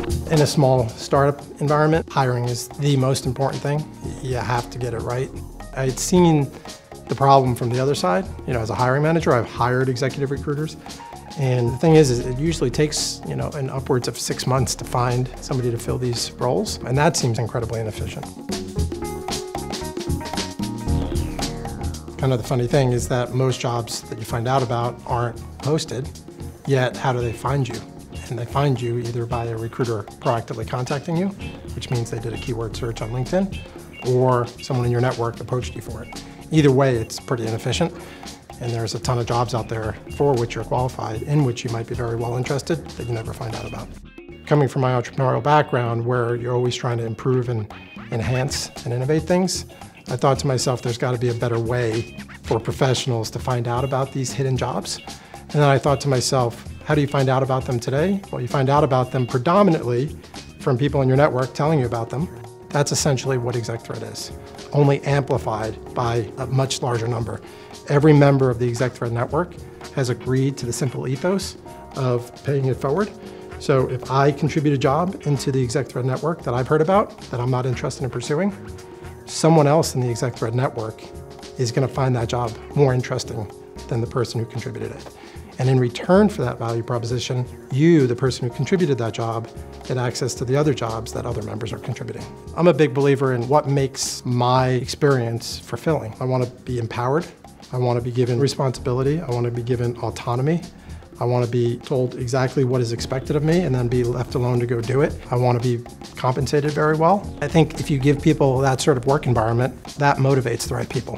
In a small startup environment, hiring is the most important thing. You have to get it right. I'd seen the problem from the other side. As a hiring manager, I've hired executive recruiters. And the thing is it usually takes, an upwards of 6 months to find somebody to fill these roles. And that seems incredibly inefficient. Kind of the funny thing is that most jobs that you find out about aren't posted, yet how do they find you? And they find you either by a recruiter proactively contacting you, which means they did a keyword search on LinkedIn, or someone in your network approached you for it. Either way, it's pretty inefficient, and there's a ton of jobs out there for which you're qualified, in which you might be very well interested, that you never find out about. Coming from my entrepreneurial background, where you're always trying to improve and enhance and innovate things, I thought to myself, there's got to be a better way for professionals to find out about these hidden jobs. And then I thought to myself, how do you find out about them today? Well, you find out about them predominantly from people in your network telling you about them. That's essentially what ExecThread is, only amplified by a much larger number. Every member of the ExecThread network has agreed to the simple ethos of paying it forward. So if I contribute a job into the ExecThread network that I've heard about, that I'm not interested in pursuing, someone else in the ExecThread network is going to find that job more interesting than the person who contributed it. And in return for that value proposition, you, the person who contributed that job, get access to the other jobs that other members are contributing. I'm a big believer in what makes my experience fulfilling. I want to be empowered. I want to be given responsibility. I want to be given autonomy. I want to be told exactly what is expected of me and then be left alone to go do it. I want to be compensated very well. I think if you give people that sort of work environment, that motivates the right people.